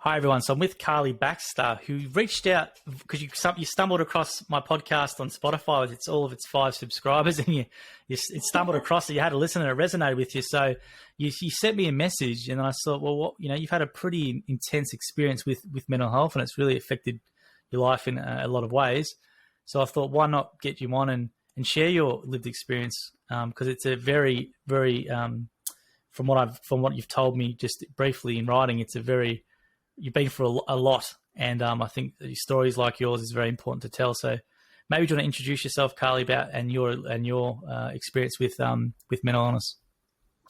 Hi, everyone. So I'm with Carly Baxter, who reached out because you stumbled across my podcast on Spotify. It's all of its 5 subscribers, and you stumbled across it. You had to listen, and it resonated with you. So you sent me a message, and I thought, well, you've had a pretty intense experience with mental health, and it's really affected your life in a lot of ways. So I thought, why not get you on and share your lived experience? Because it's a very, very from what you've told me just briefly in writing, you've been through a lot, and I think stories like yours is very important to tell. So maybe do you want to introduce yourself, Carly, about and your experience with mental illness?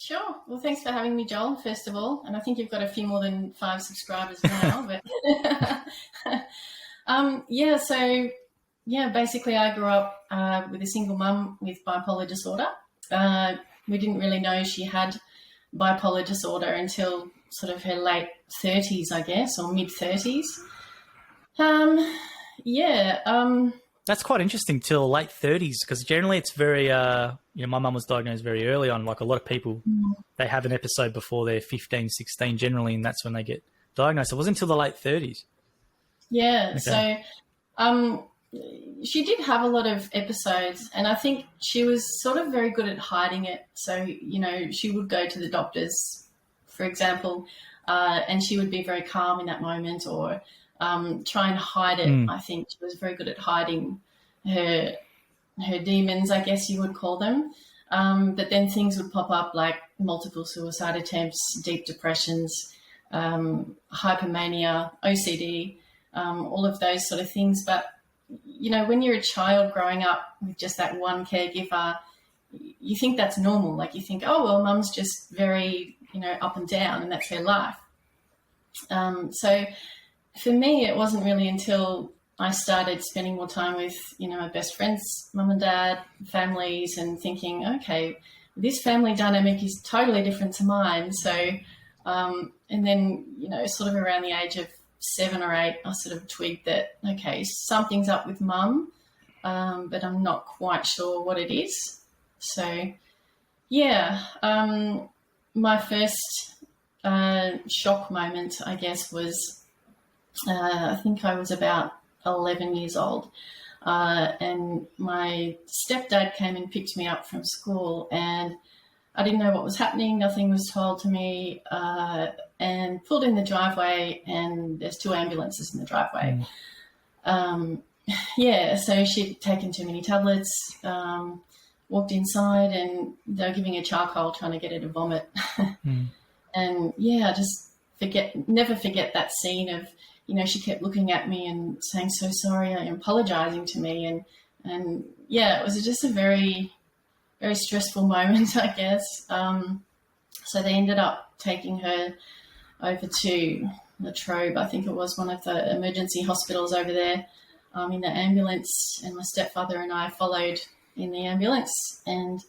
Sure. Well, thanks for having me, Joel, first of all. And I think you've got a few more than 5 subscribers now. But basically I grew up with a single mum with bipolar disorder. We didn't really know she had bipolar disorder until sort of her late 30s, I guess, or mid 30s. That's quite interesting, till late 30s, because generally it's very, my mum was diagnosed very early on. Like a lot of people, they have an episode before they're 15, 16 generally, and that's when they get diagnosed. It wasn't until the late 30s. Yeah, okay. So she did have a lot of episodes, and I think she was sort of very good at hiding it. So, she would go to the doctors, for example, and she would be very calm in that moment, or try and hide it. I think she was very good at hiding her demons, I guess you would call them. But then things would pop up like multiple suicide attempts, deep depressions, hypomania, OCD, all of those sort of things. But, when you're a child growing up with just that one caregiver, you think that's normal. Like you think, oh, well, mum's just very, up and down, and that's her life. So for me, it wasn't really until I started spending more time with, my best friends, mum and dad, families, and thinking, okay, this family dynamic is totally different to mine. So, and then, sort of around the age of 7 or 8, I sort of twigged that, okay, something's up with mum, but I'm not quite sure what it is. So, my first shock moment, I guess, was I think I was about 11 years old, and my stepdad came and picked me up from school, and I didn't know what was happening. Nothing was told to me, and pulled in the driveway, and there's 2 ambulances in the driveway. So she'd taken too many tablets, walked inside, and they were giving her charcoal, trying to get her to vomit. And I just never forget that scene of, she kept looking at me and saying, so sorry, and apologizing to me. And it was just a very, very stressful moment, I guess. So they ended up taking her over to Latrobe. I think it was one of the emergency hospitals over there, in the ambulance. And my stepfather and I followed in the ambulance. And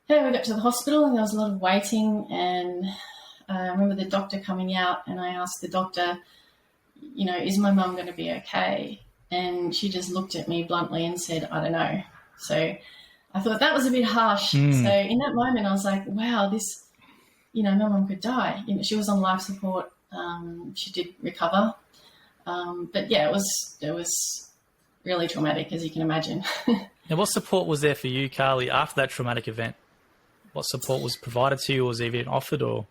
we got to the hospital, and there was a lot of waiting. And I remember the doctor coming out, and I asked the doctor, is my mum going to be okay? And she just looked at me bluntly and said, I don't know. So I thought that was a bit harsh. So in that moment, I was like, wow, this, my mum could die. She was on life support. She did recover. But it was really traumatic, as you can imagine. Now, what support was there for you, Carly, after that traumatic event? What support was provided to you, or was even offered, or?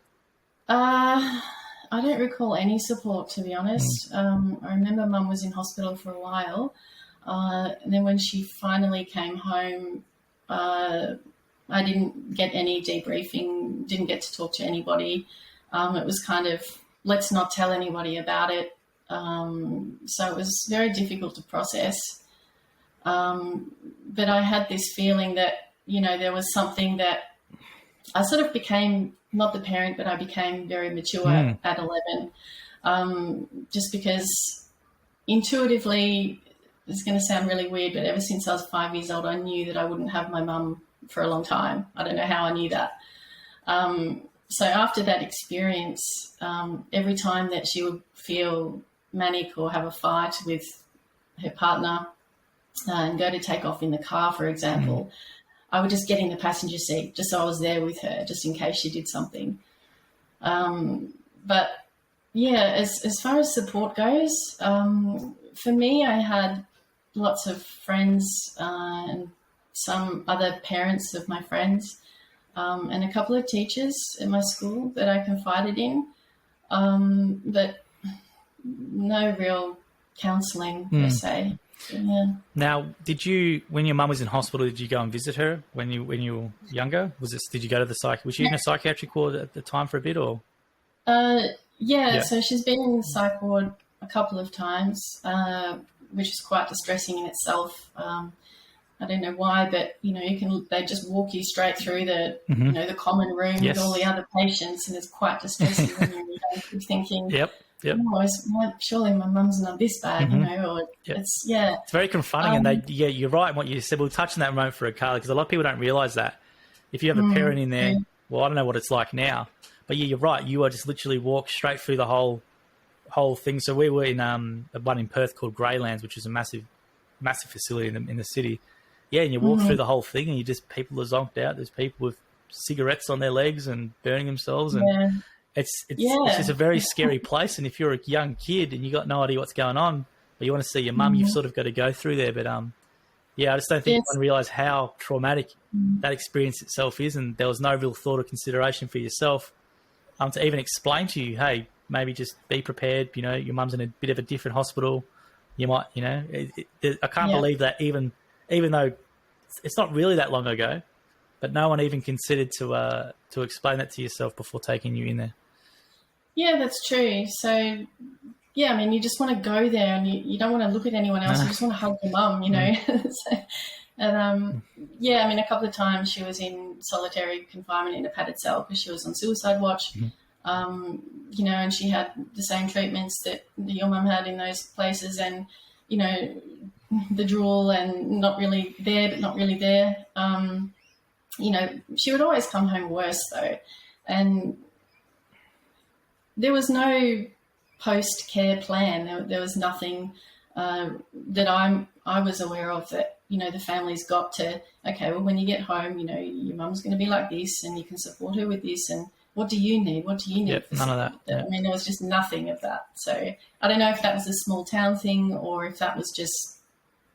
I don't recall any support, to be honest. I remember mum was in hospital for a while. And then when she finally came home, I didn't get any debriefing, didn't get to talk to anybody. It was kind of, let's not tell anybody about it. So it was very difficult to process. But I had this feeling that, there was something that I sort of became, not the parent, but I became very mature at 11, just because intuitively, it's going to sound really weird, but ever since I was 5 years old, I knew that I wouldn't have my mum for a long time. I don't know how I knew that. So after that experience, every time that she would feel manic or have a fight with her partner and go to take off in the car, for example, I would just get in the passenger seat just so I was there with her, just in case she did something. But yeah, as far as support goes, for me, I had lots of friends and some other parents of my friends, and a couple of teachers at my school that I confided in, but no real counselling per se. Yeah. Now, when your mum was in hospital, did you go and visit her when you were younger? Did you go to was she in a psychiatric ward at the time for a bit, or? Yeah, so she's been in psych ward a couple of times, which is quite distressing in itself. I don't know why, but they just walk you straight through the the common room with all the other patients, and it's quite distressing when you're thinking, Yep. surely my mum's not this bad, or it's very confronting. And you're right in what you said. We'll touch on that moment for a Carly, because a lot of people don't realise that if you have a parent in there, well, I don't know what it's like now, but you're right. You are just literally walk straight through the whole thing. So we were in one in Perth called Greylands, which is a massive facility in the city. Yeah, and you walk through the whole thing, and people are zonked out. There's people with cigarettes on their legs and burning themselves, and it's just a very scary place. And if you're a young kid and you got no idea what's going on, but you want to see your mum, you've sort of got to go through there. But I just don't think anyone realise how traumatic that experience itself is, and there was no real thought or consideration for yourself to even explain to you, hey, maybe just be prepared. Your mum's in a bit of a different hospital. You might, I can't believe that even though it's not really that long ago, but no one even considered to explain that to yourself before taking you in there. Yeah, that's true. So, yeah, I mean, you just want to go there, and you don't want to look at anyone else. You just want to hug your mum, I mean, a couple of times she was in solitary confinement in a padded cell because she was on suicide watch, and she had the same treatments that your mum had in those places, and, the drool and not really there, but not really there. She would always come home worse though. And there was no post-care plan. There was nothing that I was aware of that, the family's got to, okay, well, when you get home, your mum's going to be like this, and you can support her with this, and what do you need? What do you need? Yep, none of that. I mean, there was just nothing of that. So I don't know if that was a small town thing or if that was just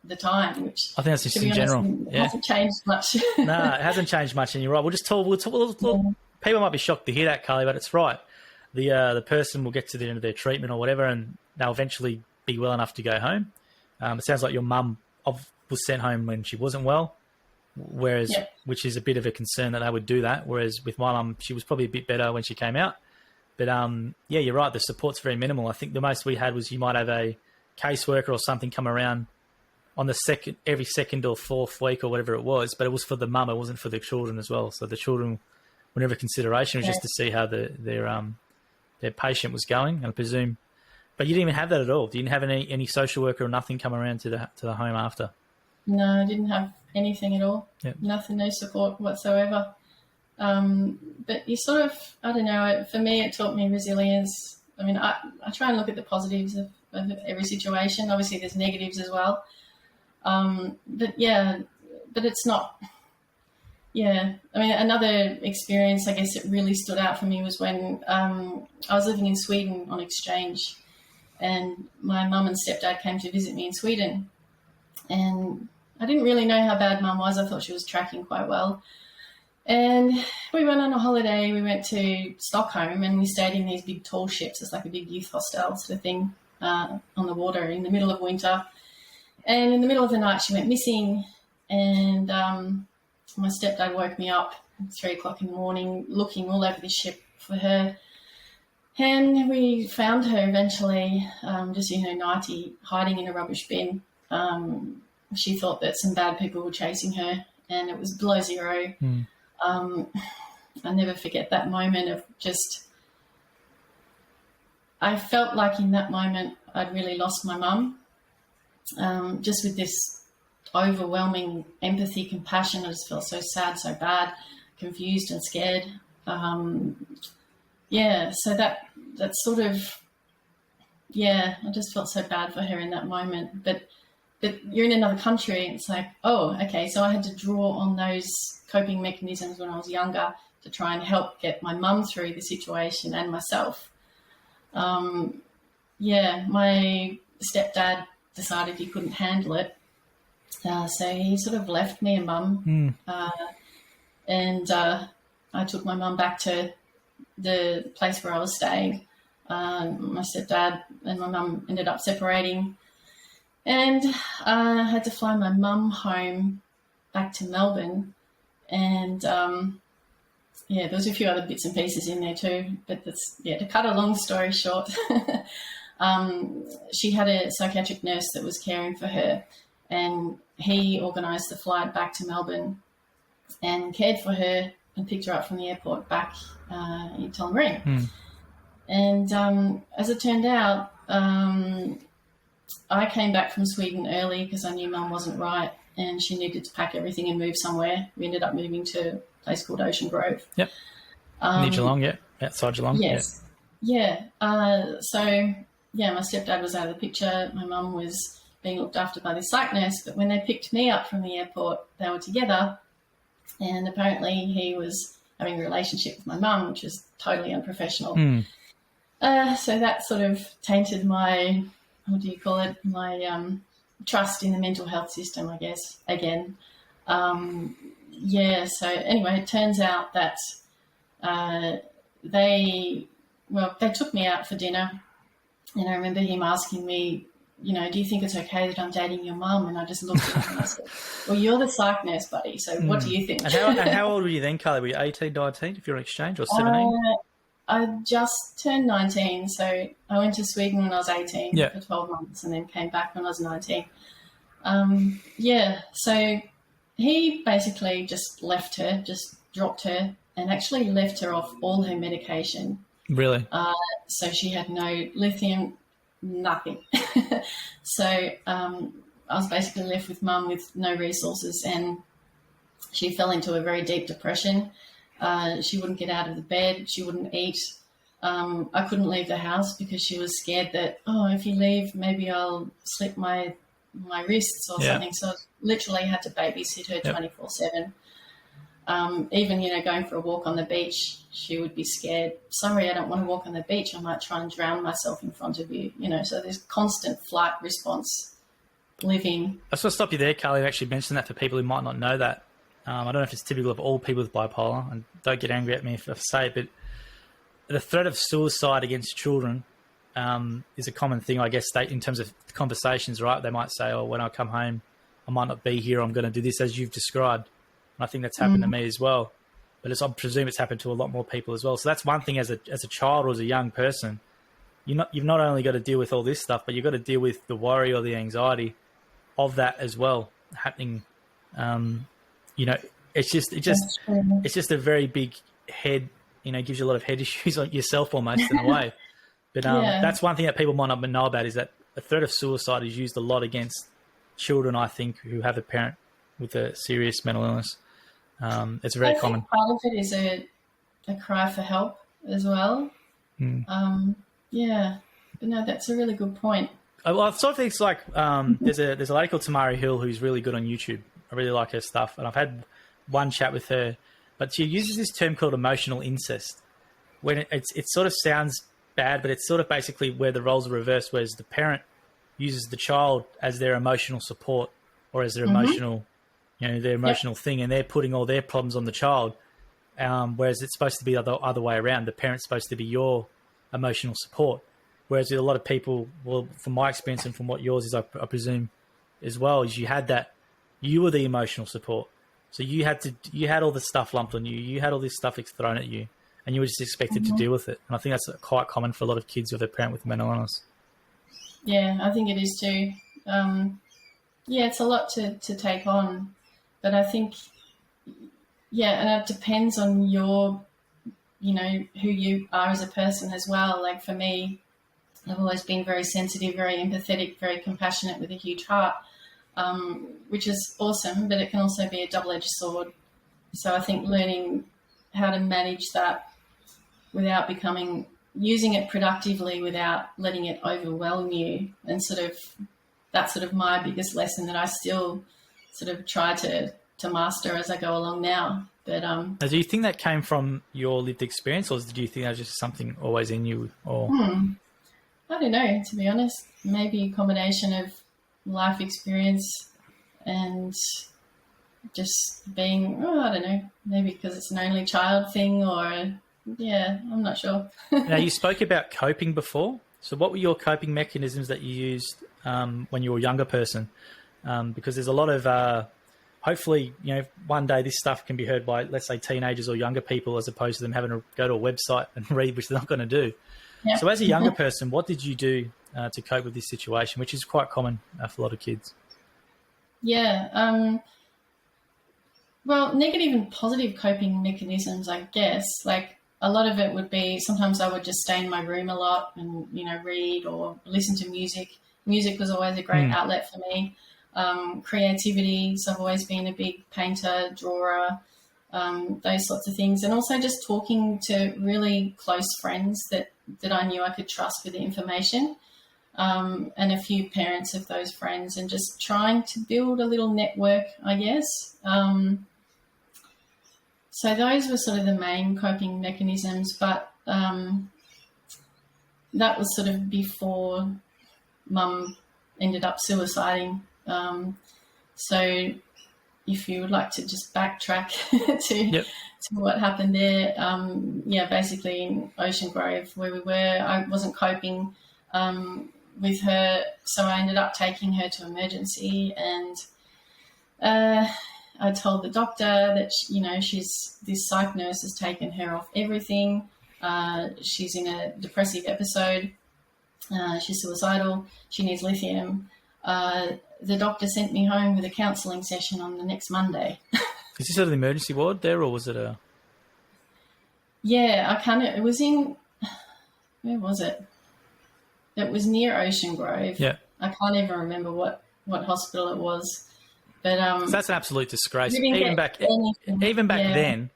the time, which I think that's just in general. Hasn't changed much. No, it hasn't changed much, and you're right. We'll talk. People might be shocked to hear that, Carly, but it's right. The person will get to the end of their treatment or whatever, and they'll eventually be well enough to go home. It sounds like your mum was sent home when she wasn't well, which is a bit of a concern that they would do that. Whereas with my mum, she was probably a bit better when she came out. But you're right. The support's very minimal. I think the most we had was you might have a caseworker or something come around on every second or fourth week or whatever it was, but it was for the mum. It wasn't for the children as well. So the children were never consideration. It was just to see how their patient was going, I presume. But you didn't even have that at all. You didn't have any social worker or nothing come around to the home after. No, I didn't have anything at all. Yep. Nothing, no support whatsoever. But you sort of, I don't know, for me it taught me resilience. I mean, I try and look at the positives of every situation. Obviously there's negatives as well. But it's not, I mean, another experience, I guess, it really stood out for me was when I was living in Sweden on exchange, and my mum and stepdad came to visit me in Sweden, and I didn't really know how bad mum was. I thought she was tracking quite well. And we went on a holiday. We went to Stockholm, and we stayed in these big tall ships. It's like a big youth hostel sort of thing on the water in the middle of winter. And in the middle of the night, she went missing, and my stepdad woke me up at 3 o'clock in the morning looking all over the ship for her. And we found her eventually, just in her nightie, hiding in a rubbish bin. She thought that some bad people were chasing her, and it was below zero. I never forget that moment of just, I felt like in that moment I'd really lost my mum. Just with this overwhelming empathy, compassion, I just felt so sad, so bad, confused and scared. So that sort of, I just felt so bad for her in that moment. But you're in another country, and it's like, oh, okay, so I had to draw on those coping mechanisms when I was younger to try and help get my mum through the situation and myself. My stepdad decided he couldn't handle it. So he sort of left me and Mum. And I took my mum back to the place where I was staying. My stepdad and my mum ended up separating. And I had to fly my mum home back to Melbourne. And, there was a few other bits and pieces in there too. But to cut a long story short, she had a psychiatric nurse that was caring for her. And he organised the flight back to Melbourne and cared for her and picked her up from the airport back in Tullamarine. And as it turned out, I came back from Sweden early because I knew Mum wasn't right and she needed to pack everything and move somewhere. We ended up moving to a place called Ocean Grove. Yep. Near Geelong, yeah. Outside Geelong. Yes. Yeah. My stepdad was out of the picture. My mum was being looked after by this psych nurse, but when they picked me up from the airport, they were together. And apparently he was having a relationship with my mum, which was totally unprofessional. So that sort of tainted my, my trust in the mental health system, I guess, again. So anyway, it turns out that they took me out for dinner. And I remember him asking me, do you think it's okay that I'm dating your mum? And I just looked at him and I said, well, you're the psych nurse, buddy, so what do you think? And how old were you then, Carly? Were you 18, 19 if you're on exchange, or 17? I just turned 19, so I went to Sweden when I was 18 for 12 months and then came back when I was 19. So he basically just left her, just dropped her, and actually left her off all her medication. Really? So she had no lithium, nothing. So I was basically left with Mum with no resources, and she fell into a very deep depression. She wouldn't get out of the bed. She wouldn't eat. I couldn't leave the house because she was scared that, if you leave, maybe I'll slip my wrists or something. So I literally had to babysit her 24/7. Even, going for a walk on the beach, she would be scared. Sorry, I don't want to walk on the beach. I might try and drown myself in front of you. So there's constant flight response living. I just want to stop you there, Carly, and actually mention that for people who might not know that. I don't know if it's typical of all people with bipolar, and don't get angry at me if I say it, but the threat of suicide against children is a common thing, I guess, in terms of conversations, right? They might say, when I come home, I might not be here. I'm going to do this as you've described. And I think that's happened to me as well. But I presume it's happened to a lot more people as well. So that's one thing as a child or as a young person. You've not only got to deal with all this stuff, but you've got to deal with the worry or the anxiety of that as well happening. It's just a very big head, gives you a lot of head issues on yourself almost in a way. But that's one thing that people might not know about, is that the threat of suicide is used a lot against children, I think, who have a parent with a serious mental illness. It's very common. Part of it is a cry for help as well. But no, that's a really good point. Well, I sort of think it's like there's a lady called Tamari Hill who's really good on YouTube. I really like her stuff, and I've had one chat with her, but she uses this term called emotional incest. When it sort of sounds bad, but it's sort of basically where the roles are reversed, whereas the parent uses the child as their emotional support or as their emotional, their emotional thing, and they're putting all their problems on the child. Whereas it's supposed to be the other way around. The parent's supposed to be your emotional support. Whereas with a lot of people, well, from my experience and from what yours is, I presume as well, is you were the emotional support. So you had all the stuff lumped on you. You had all this stuff thrown at you, and you were just expected to deal with it. And I think that's quite common for a lot of kids with a parent with mental illness. Yeah, I think it is too. It's a lot to take on, but I think, and it depends on your, who you are as a person as well. Like for me, I've always been very sensitive, very empathetic, very compassionate with a huge heart, which is awesome, but it can also be a double-edged sword. So I think learning how to manage that without using it productively without letting it overwhelm you, and that's my biggest lesson that I still sort of try to master as I go along now. But Now, do you think that came from your lived experience, or do you think that was just something always in you? Or I don't know, to be honest. Maybe a combination of life experience and just being, I don't know, maybe because it's an only child thing, or yeah, I'm not sure. Now, you spoke about coping before. So what were your coping mechanisms that you used when you were a younger person? Because there's a lot of, hopefully, one day this stuff can be heard by, let's say, teenagers or younger people, as opposed to them having to go to a website and read, which they're not going to do. Yeah. So as a younger person, what did you do to cope with this situation, which is quite common for a lot of kids? Yeah. Well, negative and positive coping mechanisms, I guess. Like, a lot of it would be, sometimes I would just stay in my room a lot and, read or listen to music. Music was always a great outlet for me. Creativity, so I've always been a big painter, drawer, those sorts of things. And also just talking to really close friends that I knew I could trust with the information, and a few parents of those friends, and just trying to build a little network, I guess. So those were sort of the main coping mechanisms, but that was sort of before Mum ended up suiciding. So if you would like to just backtrack to what happened there, basically in Ocean Grove where we were, I wasn't coping with her, so I ended up taking her to emergency, and I told the doctor that, this psych nurse has taken her off everything. She's in a depressive episode. She's suicidal. She needs lithium. The doctor sent me home with a counselling session on the next Monday. Is this at the emergency ward there, or was it a... Yeah, it was in, where was it? It was near Ocean Grove. Yeah. I can't even remember what hospital it was. But so that's an absolute disgrace. Even back then,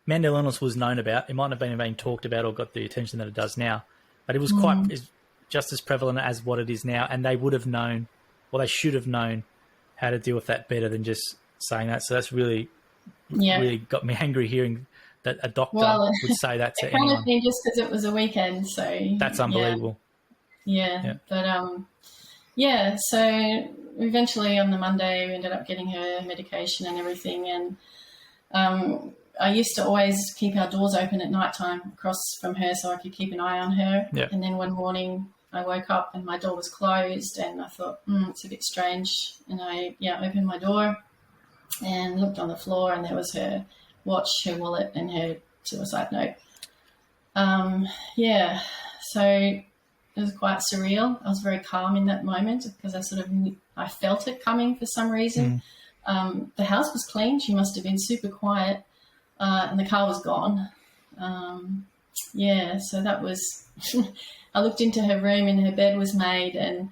mental illness was known about. It might not have been talked about or got the attention that it does now, but it was just as prevalent as what it is now. And they would have known, they should have known how to deal with that better than just saying that. So that's really got me angry hearing that a doctor would say that to anyone. Kind of thing, just because it was a weekend, so that's unbelievable. Yeah. But so eventually on the Monday we ended up getting her medication and everything, and I used to always keep our doors open at night time across from her so I could keep an eye on her. And then one morning I woke up and my door was closed, and I thought, it's a bit strange, and I opened my door and looked on the floor, and there was her watch, her wallet, and her suicide note. So it was quite surreal. I was very calm in that moment because I felt it coming for some reason. The house was clean. She must have been super quiet, and the car was gone. So that was... I looked into her room and her bed was made, and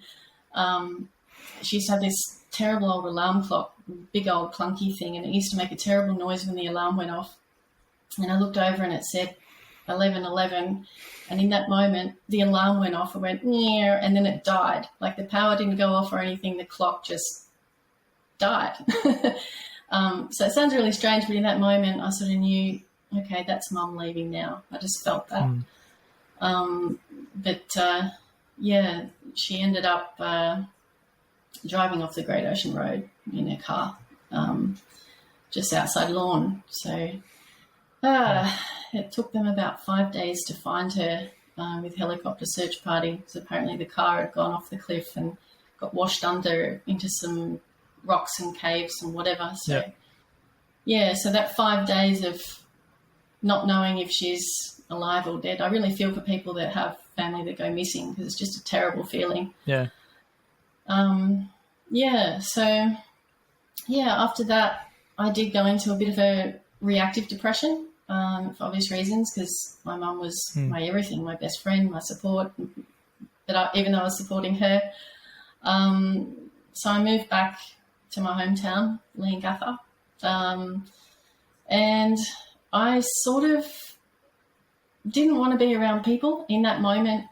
she used to have this terrible old alarm clock, big old clunky thing, and it used to make a terrible noise when the alarm went off. And I looked over and it said 11:11, and in that moment the alarm went off. It went near, and then it died. Like, the power didn't go off or anything, the clock just died. So it sounds really strange, but in that moment I sort of knew, okay, that's Mum leaving now. I just felt that. She ended up driving off the Great Ocean Road in her car, just outside Lorne. So it took them about 5 days to find her with helicopter search party. So apparently the car had gone off the cliff and got washed under into some rocks and caves and whatever. So so that 5 days of not knowing if she's alive or dead. I really feel for people that have family that go missing, because it's just a terrible feeling. After that I did go into a bit of a reactive depression, for obvious reasons, because my mum was my everything, my best friend, my support, but even though I was supporting her. So I moved back to my hometown, Leongatha, and I sort of didn't want to be around people in that moment.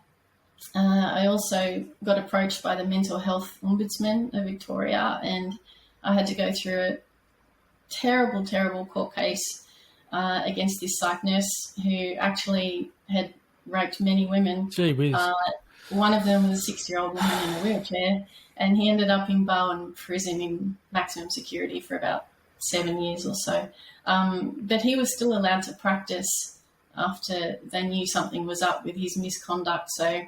I also got approached by the Mental Health Ombudsman of Victoria, and I had to go through a terrible, terrible court case against this psych nurse who actually had raped many women. Gee whiz. One of them was a 6-year-old woman in a wheelchair, and he ended up in Bowen prison in maximum security for about 7 years or so. But he was still allowed to practice after they knew something was up with his misconduct. So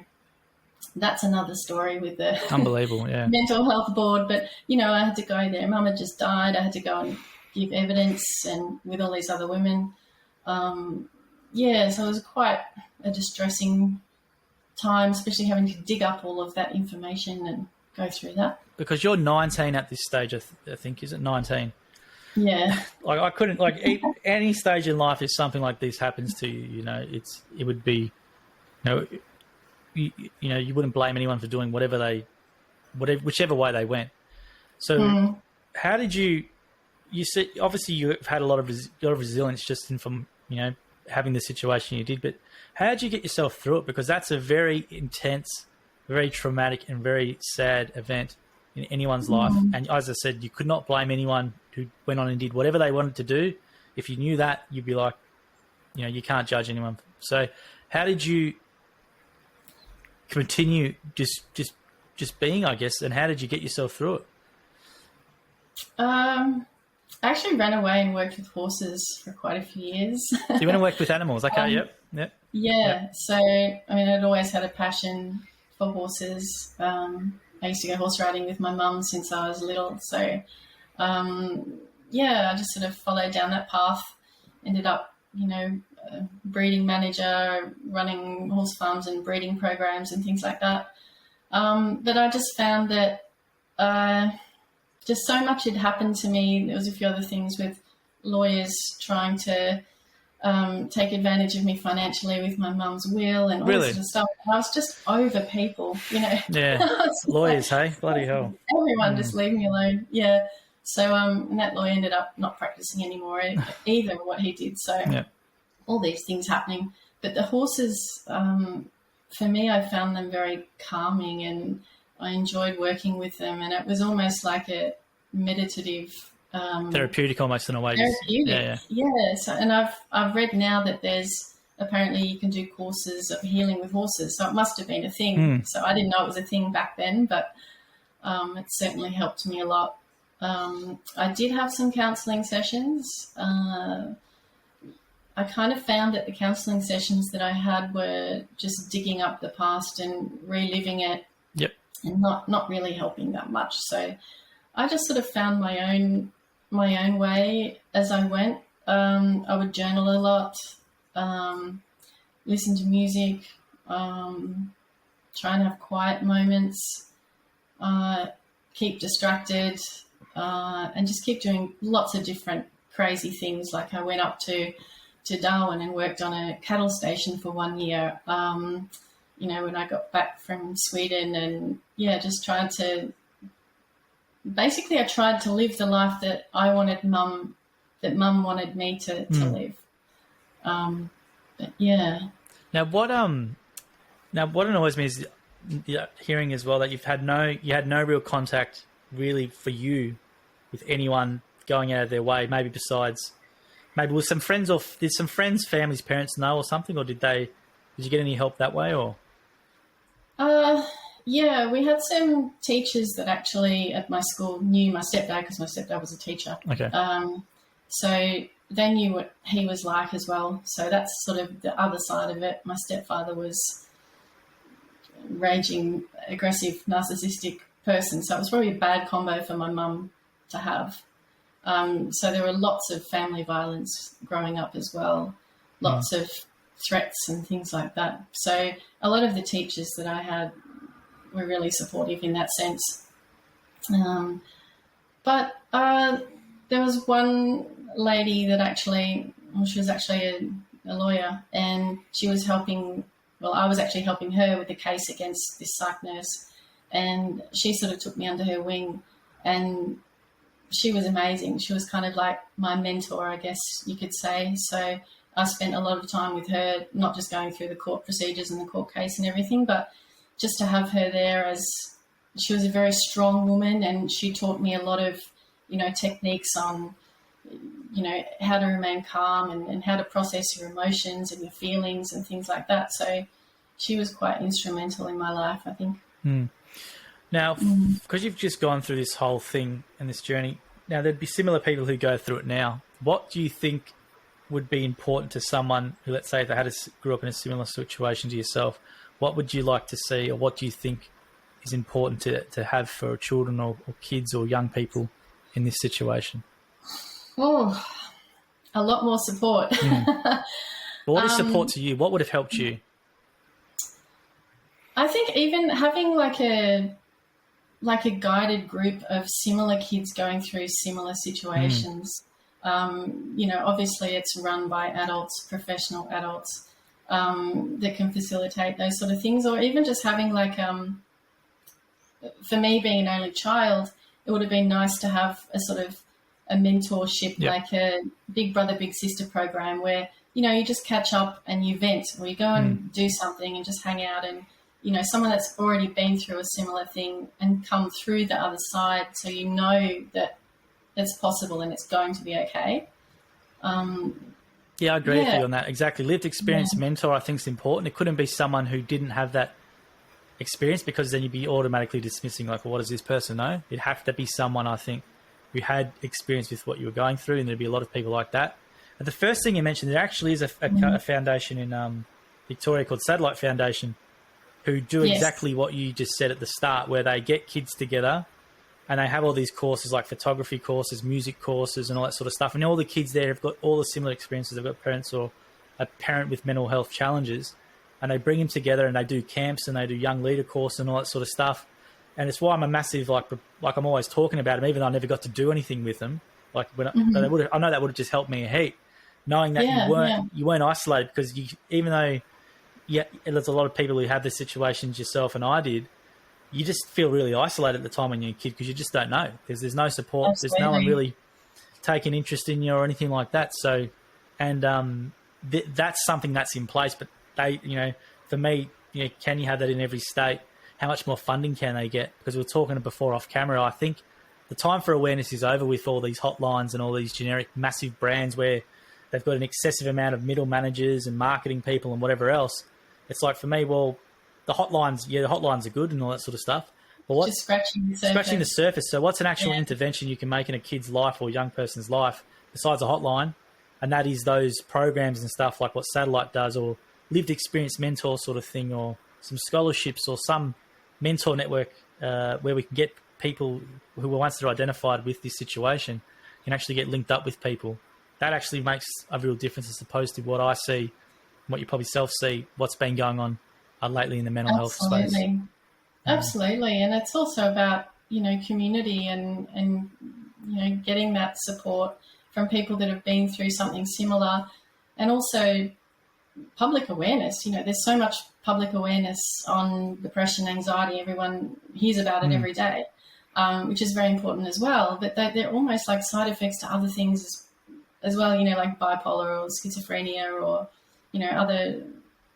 that's another story with the Unbelievable, yeah. mental health board. But, you know, I had to go there. Mum had just died. I had to go and give evidence and with all these other women. So it was quite a distressing time, especially having to dig up all of that information and go through that. Because you're 19 at this stage, I think, is it 19? Yeah. Like I couldn't, like any stage in life, if something like this happens to you, you know, it would be, you know, you wouldn't blame anyone for doing whichever way they went. So how did you said, obviously you've had a lot of resilience just from, you know, having the situation you did, but how did you get yourself through it? Because that's a very intense, very traumatic and very sad event in anyone's life. And as I said, you could not blame anyone who went on and did whatever they wanted to do. If you knew that, you'd be like, you know, you can't judge anyone. So how did you continue just being, I guess, and how did you get yourself through it? I actually ran away and worked with horses for quite a few years. So you went and worked with animals. Okay, yep. Yeah. So, I mean, I'd always had a passion for horses. I used to go horse riding with my mum since I was little. So, I just sort of followed down that path, ended up, you know, breeding manager, running horse farms and breeding programs and things like that. But I just found that just so much had happened to me. There was a few other things with lawyers trying to take advantage of me financially with my mum's will and all this sort of stuff. I was just over people, you know. Yeah, lawyers, hey? Bloody hell. Everyone just leave me alone. Yeah. So and that lawyer ended up not practicing anymore either what he did. So all these things happening. But the horses, for me, I found them very calming and I enjoyed working with them. And it was almost like a meditative... therapeutic almost in a way. Therapeutic, yeah. So, and I've read now that there's apparently you can do courses of healing with horses. So it must have been a thing. So I didn't know it was a thing back then, but it certainly helped me a lot. I did have some counselling sessions. I kind of found that the counselling sessions that I had were just digging up the past and reliving it and not really helping that much. So I just sort of found my own way as I went. I would journal a lot, listen to music, try and have quiet moments, keep distracted, and just keep doing lots of different crazy things. Like I went up to Darwin and worked on a cattle station for 1 year, you know, when I got back from Sweden, and just tried to... Basically, I tried to live the life that I wanted Mum wanted me to live. But yeah. Now what annoys me is hearing as well that you had no real contact really for you with anyone going out of their way. Maybe besides, with some friends, or did some friends, families, parents know or something, or did you get any help that way or? Yeah, we had some teachers that actually at my school knew my stepdad because my stepdad was a teacher. Okay. So they knew what he was like as well. So that's sort of the other side of it. My stepfather was raging, aggressive, narcissistic person. So it was probably a bad combo for my mum to have. So there were lots of family violence growing up as well, lots of threats and things like that. So a lot of the teachers that I had were really supportive in that sense. But there was one lady that she was actually a lawyer, and she was I was actually helping her with the case against this psych nurse, and she sort of took me under her wing, and she was amazing. She was kind of like my mentor, I guess you could say. So I spent a lot of time with her, not just going through the court procedures and the court case and everything, but just to have her there, as she was a very strong woman, and she taught me a lot of, you know, techniques on how to remain calm and how to process your emotions and your feelings and things like that. So she was quite instrumental in my life, I think. Now, because you've just gone through this whole thing and this journey, now there'd be similar people who go through it now. What do you think would be important to someone who, let's say, if they grew up in a similar situation to yourself? What would you like to see, or what do you think is important to have for children or kids or young people in this situation? Oh, a lot more support. Well, what is support to you? What would have helped you? I think even having like a guided group of similar kids going through similar situations. Obviously it's run by adults, professional adults, that can facilitate those sort of things, or even just having for me being an only child, it would have been nice to have a sort of a mentorship, like a big brother, big sister program where, you just catch up and you vent, or you go and do something and just hang out, and, someone that's already been through a similar thing and come through the other side, so that it's possible and it's going to be okay. Yeah, I agree with you on that. Exactly. Lived experience mentor, I think, is important. It couldn't be someone who didn't have that experience, because then you'd be automatically dismissing, like, well, what does this person know? It'd have to be someone, I think, who had experience with what you were going through, and there'd be a lot of people like that. And the first thing you mentioned, there actually is a foundation in Victoria called Satellite Foundation, who do exactly what you just said at the start, where they get kids together and they have all these courses like photography courses, music courses and all that sort of stuff. And all the kids there have got all the similar experiences. They've got parents or a parent with mental health challenges, and they bring them together and they do camps and they do young leader course and all that sort of stuff. And it's why I'm a massive, like I'm always talking about them, even though I never got to do anything with them. Like when I know that would have just helped me a heap, knowing that you weren't isolated, because even though there's a lot of people who have the situations yourself and I did, you just feel really isolated at the time when you're a kid, because you just don't know, because there's no support. Absolutely. There's no one really taking interest in you or anything like that. So, and that's something that's in place. But for me, can you have that in every state? How much more funding can they get? Because we were talking before off camera, I think the time for awareness is over with all these hotlines and all these generic massive brands where they've got an excessive amount of middle managers and marketing people and whatever else. It's like, for me, well, the hotlines are good and all that sort of stuff. But what's just scratching the surface? So what's an actual intervention you can make in a kid's life or a young person's life besides a hotline? And that is those programs and stuff like what Satellite does, or lived experience mentor sort of thing, or some scholarships or some mentor network where we can get people who were once identified with this situation can actually get linked up with people. That actually makes a real difference, as opposed to what I see, what you probably see, what's been going on lately in the mental health space. Absolutely. And it's also about, community and getting that support from people that have been through something similar, and also public awareness. There's so much public awareness on depression, anxiety. Everyone hears about it every day, which is very important as well. But they're almost like side effects to other things as well, like bipolar or schizophrenia or, other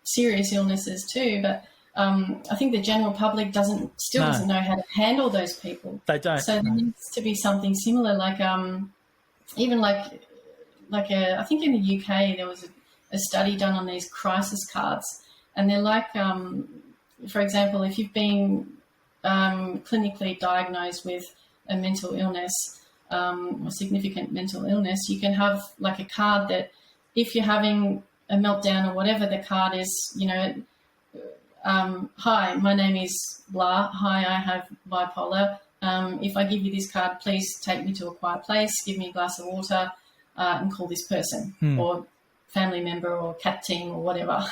serious illnesses too. But I think the general public doesn't know how to handle those people. They don't. So there needs to be something similar, like even I think in the UK there was a study done on these crisis cards, and they're like, for example, if you've been clinically diagnosed with a mental illness, or significant mental illness, you can have like a card that if you're having a meltdown or whatever, the card is, hi, my name is blah. Hi, I have bipolar. If I give you this card, please take me to a quiet place, give me a glass of water, and call this person or family member or cat team or whatever.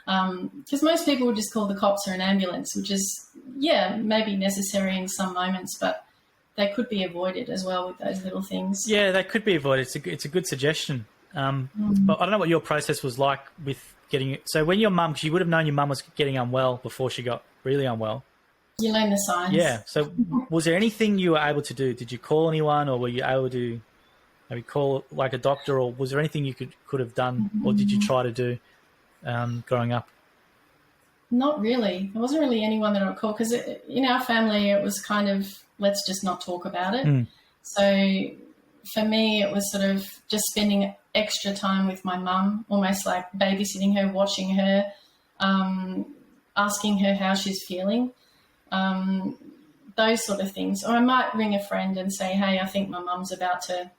Because most people would just call the cops or an ambulance, which is, maybe necessary in some moments, but they could be avoided as well with those little things. Yeah, they could be avoided. It's a good suggestion. But I don't know what your process was like with getting it. So when your mum, because you would have known your mum was getting unwell before she got really unwell. You learn the signs. Yeah. So was there anything you were able to do? Did you call anyone, or were you able to maybe call like a doctor, or was there anything you could have done, or did you try to do growing up? Not really. There wasn't really anyone that I would call, because in our family it was kind of, let's just not talk about it. So for me, it was sort of just spending extra time with my mum, almost like babysitting her, watching her, asking her how she's feeling, those sort of things. Or I might ring a friend and say, hey, I think my mum's about to,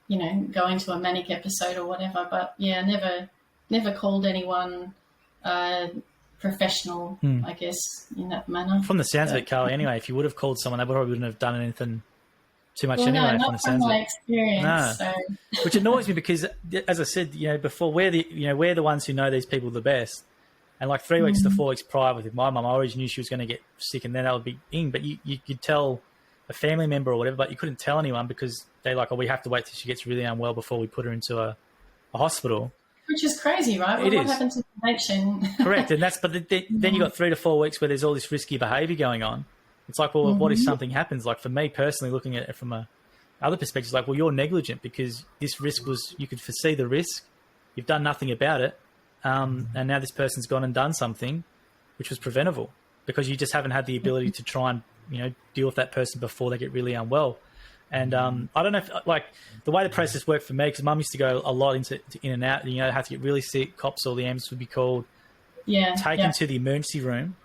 go into a manic episode or whatever. But, yeah, never called anyone professional, I guess, in that manner. From the sounds of it, Carly, anyway, if you would have called someone, they probably wouldn't have done anything too much anyway. No, not from the sounds from my of it. experience. No. So. Which annoys me because, as I said, before, we're the ones who know these people the best. And like 3 weeks to 4 weeks prior with my mum, I always knew she was going to get sick, and then that would be in. But you could tell a family member or whatever, but you couldn't tell anyone because they're like, we have to wait till she gets really unwell before we put her into a hospital. Which is crazy, right? Well, what happened to the connection? Correct, and then you got 3 to 4 weeks where there's all this risky behaviour going on. It's like, well, what if something happens? Like for me personally, looking at it from a other perspective, like, well, you're negligent because this risk you could foresee the risk, you've done nothing about it, and now this person's gone and done something which was preventable because you just haven't had the ability to try and deal with that person before they get really unwell. And I don't know if, like, the way the process worked for me, because Mum used to go a lot in and out, have to get really sick, cops or the ambulance would be called, taken to the emergency room,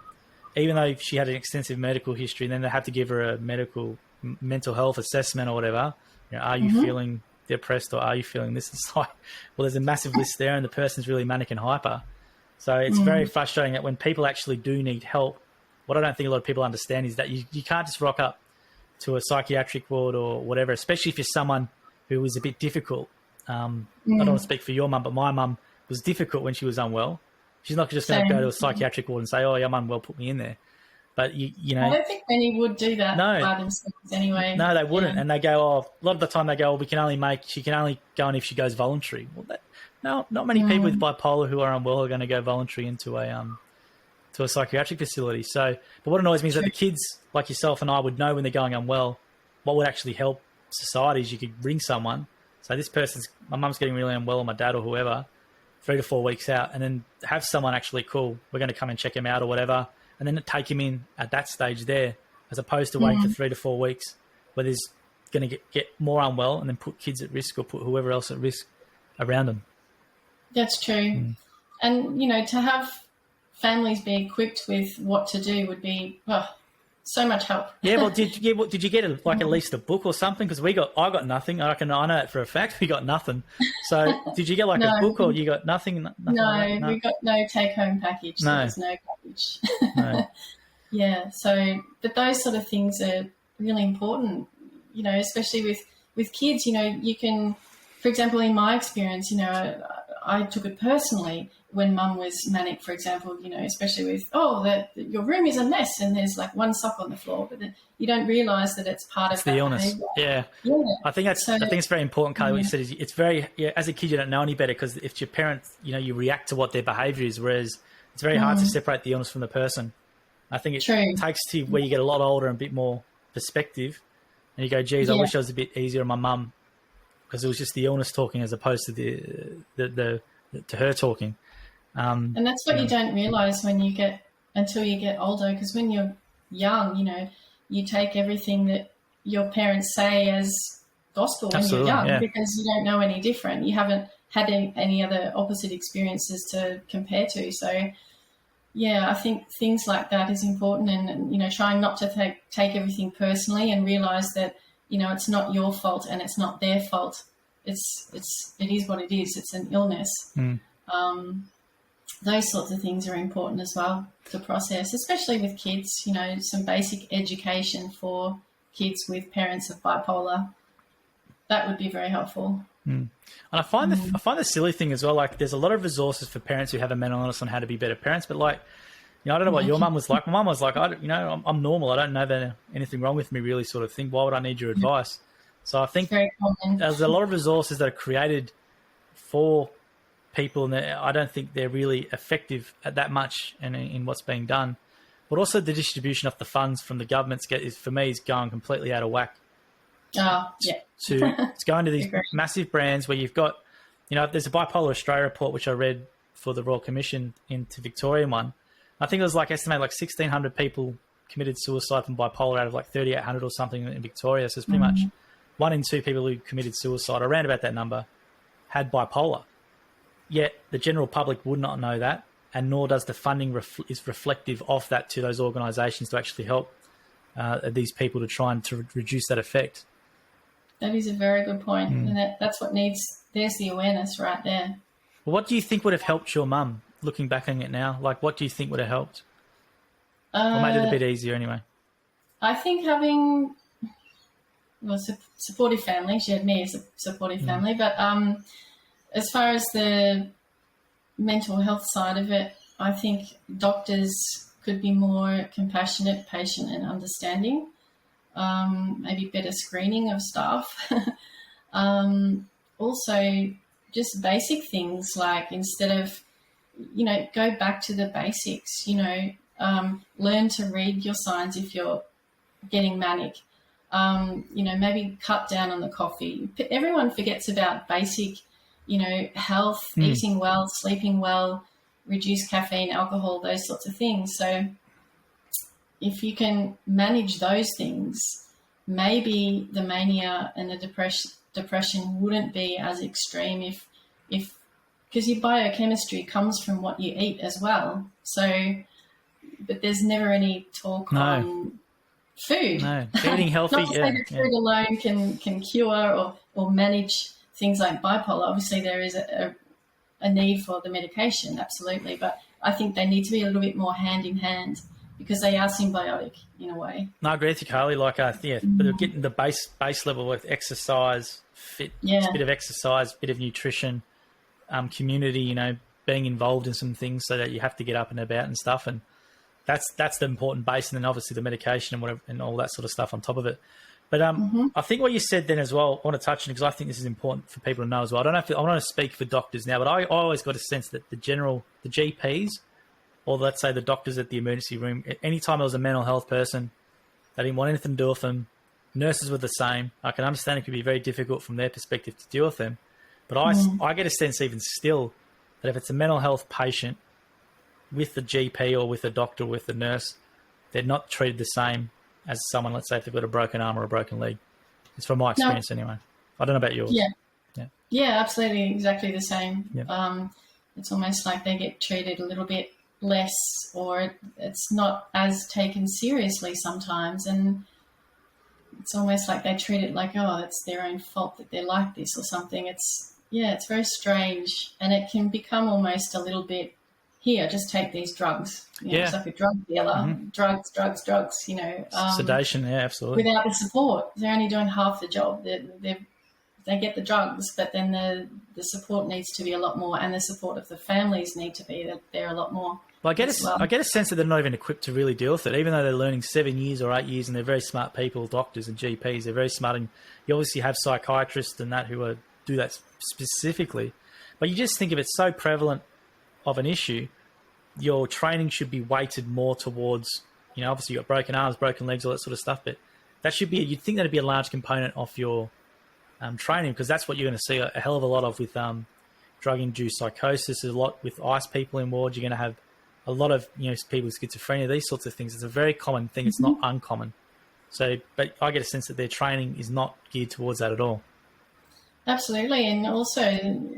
even though she had an extensive medical history, and then they had to give her a mental health assessment or whatever. Are you feeling depressed or are you feeling this? It's like, well, there's a massive list there and the person's really manic and hyper. So it's very frustrating that when people actually do need help, what I don't think a lot of people understand is that you can't just rock up to a psychiatric ward or whatever, especially if you're someone who is a bit difficult. I don't want to speak for your mum, but my mum was difficult when she was unwell. She's not just going to go to a psychiatric ward and say, I'm unwell, put me in there. But, I don't think many would do that by themselves anyway. No, they wouldn't. Yeah. And they go, a lot of the time they go, she can only go in if she goes voluntary. Well, not many people with bipolar who are unwell are going to go voluntary into a psychiatric facility. So, but what annoys me is that the kids like yourself and I would know when they're going unwell what would actually help society is you could ring someone. So my mum's getting really unwell or my dad or whoever, 3 to 4 weeks out, and then have someone actually call. We're going to come and check him out or whatever, and then take him in at that stage there, as opposed to waiting for 3 to 4 weeks where there's going to get more unwell and then put kids at risk or put whoever else at risk around them. That's true. And, to have families be equipped with what to do would be so much help. Yeah, well, did you get at least a book or something? Because I got nothing. I know that for a fact. We got nothing. So did you get a book or you got nothing? No, we got no take-home package. So there's no package. No. Yeah. So, but those sort of things are really important. Especially with kids. You can, for example, in my experience, I took it personally when Mum was manic, for example, especially with, your room is a mess and there's like one sock on the floor, but then you don't realise that it's part of the illness. Yeah. I think it's very important, Carly, what you said is it's very, as a kid, you don't know any better because if your parents, you react to what their behaviour is, whereas it's very hard to separate the illness from the person. I think it takes to where you get a lot older and a bit more perspective and you go, geez, I wish I was a bit easier on my mum because it was just the illness talking as opposed to to her talking. And that's what you don't realise until you get older, because when you're young, you take everything that your parents say as gospel when you're young because you don't know any different. You haven't had any other opposite experiences to compare to. So, I think things like that is important and trying not to take everything personally and realise that, it's not your fault and it's not their fault. It is what it is. It's an illness. Those sorts of things are important as well to process, especially with kids, some basic education for kids with parents of bipolar. That would be very helpful. And I find the silly thing as well, like there's a lot of resources for parents who have a mental illness on how to be better parents, but like, I don't know what your mum was like. My mum was like, I'm normal. I don't know there's anything wrong with me really sort of thing. Why would I need your advice? So I think there's a lot of resources that are created for people, and I don't think they're really effective at that much in what's being done. But also the distribution of the funds from the government is going completely out of whack. It's going to these massive brands where you've got, there's a Bipolar Australia report which I read for the Royal Commission into Victorian one. I think it was estimated 1,600 people committed suicide from bipolar out of 3,800 or something in Victoria. So it's pretty much 1 in 2 people who committed suicide, around about that number, had bipolar. Yet the general public would not know that, and nor does the funding is reflective of that to those organisations to actually help these people to try and to reduce that effect. That is a very good point. And that's what needs, there's the awareness right there. Well, what do you think would have helped your mum, looking back on it now? Like, what do you think would have helped? Or made it a bit easier anyway? I think having, well, supportive family. She had me as a supportive family. But as far as the mental health side of it, I think doctors could be more compassionate, patient and understanding. Maybe better screening of staff. Also, just basic things like, instead of, go back to the basics, learn to read your signs if you're getting manic. Maybe cut down on the coffee. Everyone forgets about basic, health, eating well, sleeping well, reduce caffeine, alcohol, those sorts of things. So if you can manage those things, maybe the mania and the depression wouldn't be as extreme if because your biochemistry comes from what you eat as well. So, but there's never any talk on food. No, eating healthy. Not to say that food alone can cure or manage things like bipolar. Obviously, there is a need for the medication, absolutely. But I think they need to be a little bit more hand in hand, because they are symbiotic in a way. No, I agree with you, Carly. But getting the base level with exercise, a bit of exercise, bit of nutrition, community, being involved in some things so that you have to get up and about and stuff. And that's the important base. And then obviously the medication and whatever and all that sort of stuff on top of it. But I think what you said then as well, I want to touch on, because I think this is important for people to know as well. I don't want to speak for doctors now, but I always got a sense that the GPs, or let's say the doctors at the emergency room, anytime there was a mental health person, they didn't want anything to do with them. Nurses were the same. I can understand it could be very difficult from their perspective to deal with them. But I get a sense even still that if it's a mental health patient with the GP or with a doctor or with the nurse, they're not treated the same as someone, let's say, if they've got a broken arm or a broken leg. It's from my experience anyway. I don't know about yours. Yeah, absolutely, exactly the same. Yeah. It's almost like they get treated a little bit less, or it's not as taken seriously sometimes, and it's almost like they treat it like, oh, it's their own fault that they're like this or something. It's very strange, and it can become almost a little bit, here, just take these drugs. It's like a drug dealer, drugs. Sedation, absolutely. Without the support, they're only doing half the job. They get the drugs, but then the support needs to be a lot more, and the support of the families need to be there a lot more. Well, I get a sense that they're not even equipped to really deal with it, even though they're learning 7 years or 8 years, and they're very smart people, doctors and GPs. They're very smart, and you obviously have psychiatrists and that who do that specifically. But you just think if it's so prevalent of an issue, your training should be weighted more towards, obviously you've got broken arms, broken legs, all that sort of stuff, but that should be, you'd think that'd be a large component of your training, because that's what you're going to see a hell of a lot of with drug-induced psychosis. There's a lot with ICE people in wards. You're going to have a lot of people with schizophrenia, these sorts of things. It's a very common thing. It's not uncommon. So, but I get a sense that their training is not geared towards that at all. Absolutely, and also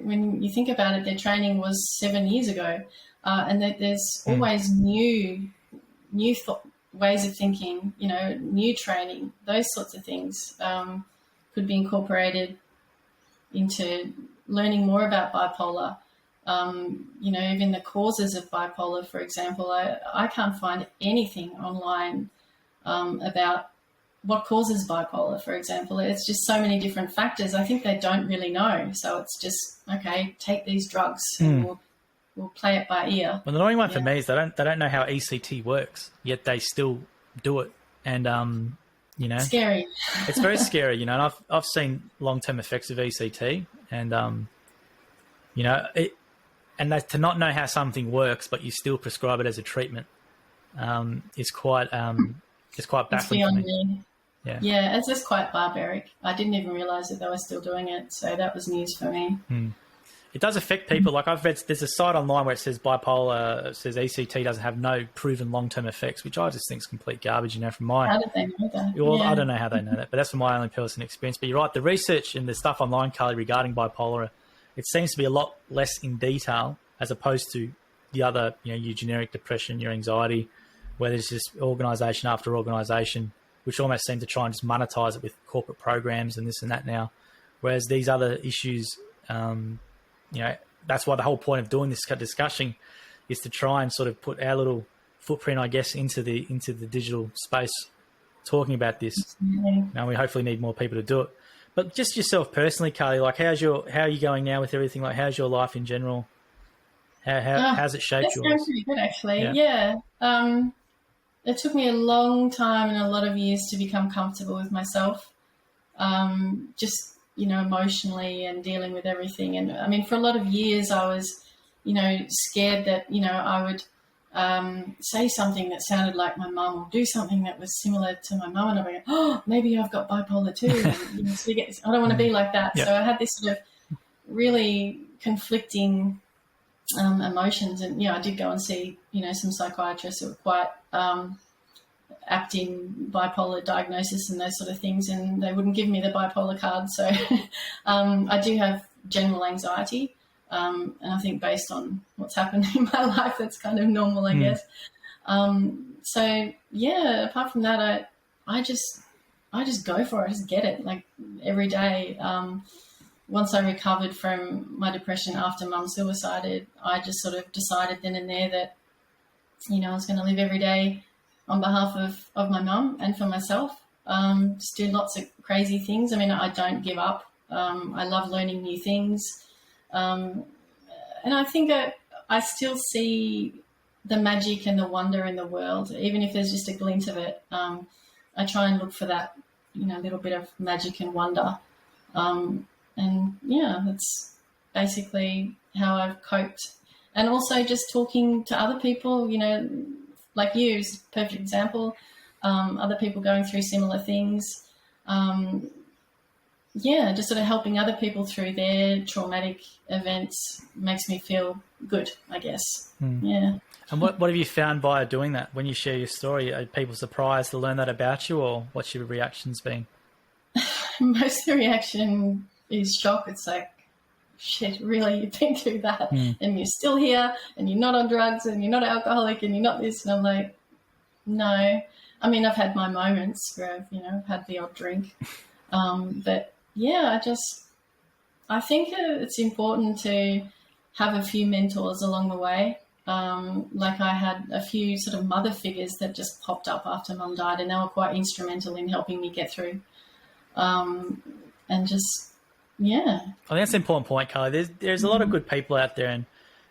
when you think about it, their training was 7 years ago, and that there's always new ways of thinking. New training, those sorts of things could be incorporated into learning more about bipolar. Even the causes of bipolar, for example, I can't find anything online about what causes bipolar, for example. It's just so many different factors. I think they don't really know. So it's just, okay, take these drugs and we'll play it by ear. Well, the annoying one for me is they don't know how ECT works, yet they still do it. And, scary. It's very scary, and I've seen long-term effects of ECT, and, to not know how something works, but you still prescribe it as a treatment, is quite baffling. It's beyond me. Yeah, it's just quite barbaric. I didn't even realise that they were still doing it, so that was news for me. it does affect people. Like I've read, there's a site online where it says bipolar, it says ECT doesn't have no proven long-term effects, which I just think is complete garbage, from my... How did they know that? Well, Yeah. I don't know how they know that, but that's from my only personal experience. But you're right, the research and the stuff online, Carly, regarding bipolar, it seems to be a lot less in detail as opposed to the other, your generic depression, your anxiety, where there's just organisation after organisation, which almost seem to try and just monetize it with corporate programs and this and that now. Whereas these other issues, that's why the whole point of doing this discussion is to try and sort of put our little footprint, I guess, into the digital space, talking about this. Now we hopefully need more people to do it. But just yourself personally, Carly, like how are you going now with everything? Like how's your life in general? How's it shaped yours? It's going pretty good, actually. Yeah. It took me a long time and a lot of years to become comfortable with myself, just, emotionally and dealing with everything. And I mean, for a lot of years I was, scared that, I would say something that sounded like my mum or do something that was similar to my mum. And I'd be like, oh, maybe I've got bipolar too. And, so I don't want to be like that. Yep. So I had this sort of really conflicting emotions. And, I did go and see, some psychiatrists who were quite apt in bipolar diagnosis and those sort of things, and they wouldn't give me the bipolar card. So I do have general anxiety, and I think based on what's happened in my life, that's kind of normal, I guess. So, yeah, apart from that, I just go for it. I just get it, like every day. Once I recovered from my depression after Mum suicided, I just sort of decided then and there that, I was going to live every day on behalf of my mum and for myself, just do lots of crazy things. I mean, I don't give up. I love learning new things. And I think I still see the magic and the wonder in the world, even if there's just a glint of it. I try and look for that, little bit of magic and wonder. And yeah, that's basically how I've coped. And also just talking to other people, like you is a perfect example, other people going through similar things. Just sort of helping other people through their traumatic events makes me feel good, I guess. Yeah. And what have you found by doing that? When you share your story, are people surprised to learn that about you, or what's your reactions been? Most of the reaction is shock. It's like, shit, really, you've been through that and you're still here and you're not on drugs and you're not alcoholic and you're not this. And I'm like, no. I mean, I've had my moments where I've, had the odd drink. But yeah, I think it's important to have a few mentors along the way. Like I had a few sort of mother figures that just popped up after Mum died, and they were quite instrumental in helping me get through. And just, yeah. I think that's an important point, Carly. There's a lot of good people out there, and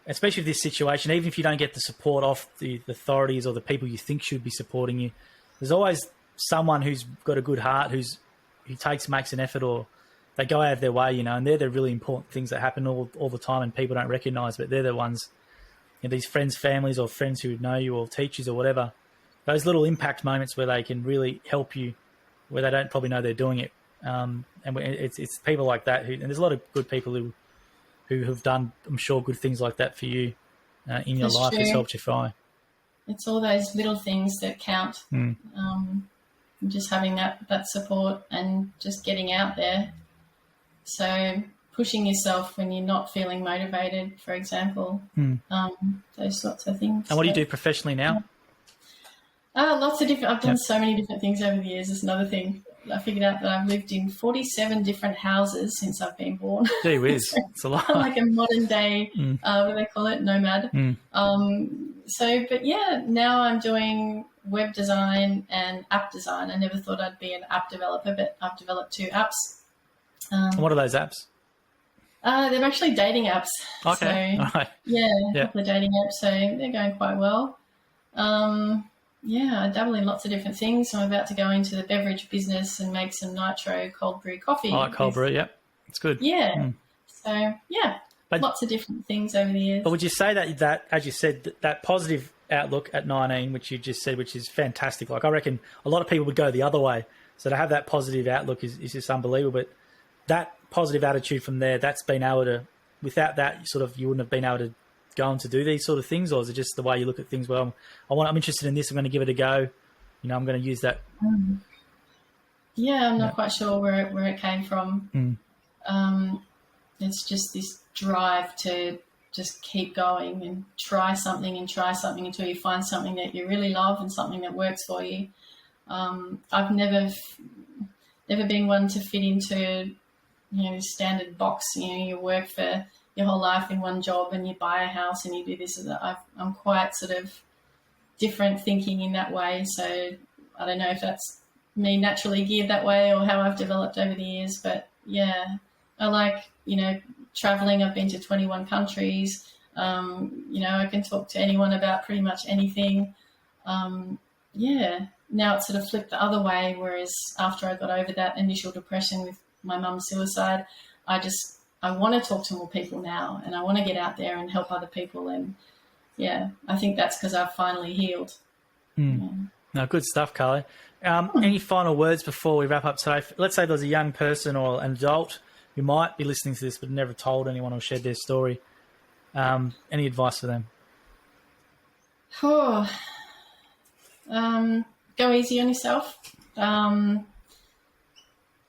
especially with this situation, even if you don't get the support of the authorities or the people you think should be supporting you, there's always someone who's got a good heart, who makes an effort, or they go out of their way, and they're the really important things that happen all the time and people don't recognise, but they're the ones, these friends, families, or friends who know you, or teachers or whatever, those little impact moments where they can really help you, where they don't probably know they're doing it. And it's people like that and there's a lot of good people who have done, I'm sure, good things like that for you in your life. Has helped you thrive. It's all those little things that count. Just having that support and just getting out there. So pushing yourself when you're not feeling motivated, for example, those sorts of things. And what do you do professionally now? Lots of different. I've done so many different things over the years. It's another thing. I figured out that I've lived in 47 different houses since I've been born. Gee whiz, it's a lot. I'm like a modern day, what do they call it, nomad. But yeah, now I'm doing web design and app design. I never thought I'd be an app developer, but I've developed 2 apps. And what are those apps? They're actually dating apps. Okay, so, all right. Yeah, a couple of dating apps, so they're going quite well. I dabble in lots of different things. I'm about to go into the beverage business and make some nitro cold brew coffee. I like cold brew, yep. It's good. Yeah. So, yeah, lots of different things over the years. But would you say that, as you said, that positive outlook at 19, which you just said, which is fantastic. Like, I reckon a lot of people would go the other way. So to have that positive outlook is just unbelievable. But that positive attitude from there, that's been able to without that, you wouldn't have been able to go on to do these sort of things, or is it just the way you look at things? Well, I'm interested in this. I'm going to give it a go. I'm going to use that. Yeah, I'm not quite sure where it came from. It's just this drive to just keep going and try something until you find something that you really love and something that works for you. I've never been one to fit into, standard box. You work for your whole life in one job and you buy a house and you do this and that. I'm quite sort of different thinking in that way. So I don't know if that's me naturally geared that way or how I've developed over the years. But yeah, I like, traveling. I've been to 21 countries. I can talk to anyone about pretty much anything. Now it's sort of flipped the other way, whereas after I got over that initial depression with my mum's suicide, I want to talk to more people now, and I want to get out there and help other people. And I think that's because I've finally healed. No, good stuff, Carly. Any final words before we wrap up today? Let's say there's a young person or an adult who might be listening to this but never told anyone or shared their story. Any advice for them? Go easy on yourself.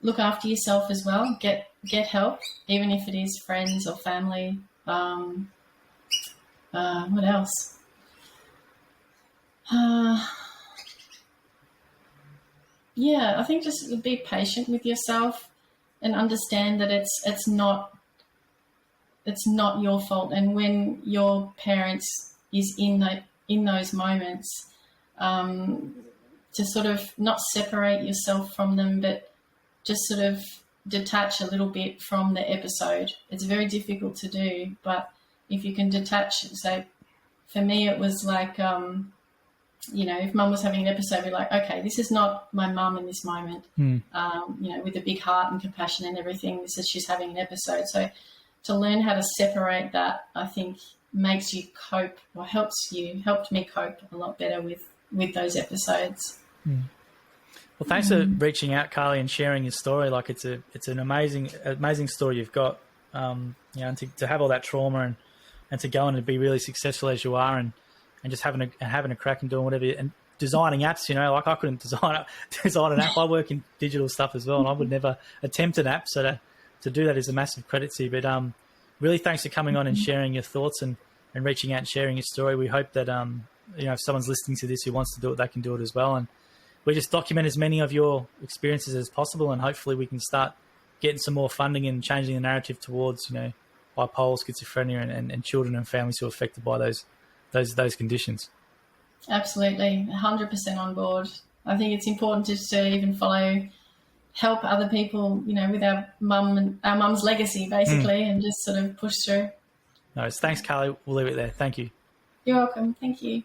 Look after yourself as well. Get help, even if it is friends or family. What else? I think just be patient with yourself and understand that it's not your fault. And when your parents is in those moments, to sort of not separate yourself from them, but just sort of detach a little bit from the episode. It's very difficult to do, but if you can detach, so for me it was like, if mum was having an episode, be like, okay, this is not my mum in this moment, with a big heart and compassion and everything. This is she's having an episode. So to learn how to separate that, I think makes you cope, or helped me cope a lot better with those episodes. Well, thanks for reaching out, Carly, and sharing your story. Like it's an amazing story you've got. And to have all that trauma and to go on and be really successful as you are, and just having a crack and doing whatever, and designing apps. Like I couldn't design an app. I work in digital stuff as well, and I would never attempt an app. So to do that is a massive credit to you. But really, thanks for coming on and sharing your thoughts and reaching out and sharing your story. We hope that if someone's listening to this who wants to do it, they can do it as well. And we just document as many of your experiences as possible, and hopefully we can start getting some more funding and changing the narrative towards, bipolar, schizophrenia, and children and families who are affected by those conditions. Absolutely, 100% on board. I think it's important just to even help other people, with our mum's legacy, basically, and just sort of push through. No, thanks, Carly. We'll leave it there. Thank you. You're welcome. Thank you.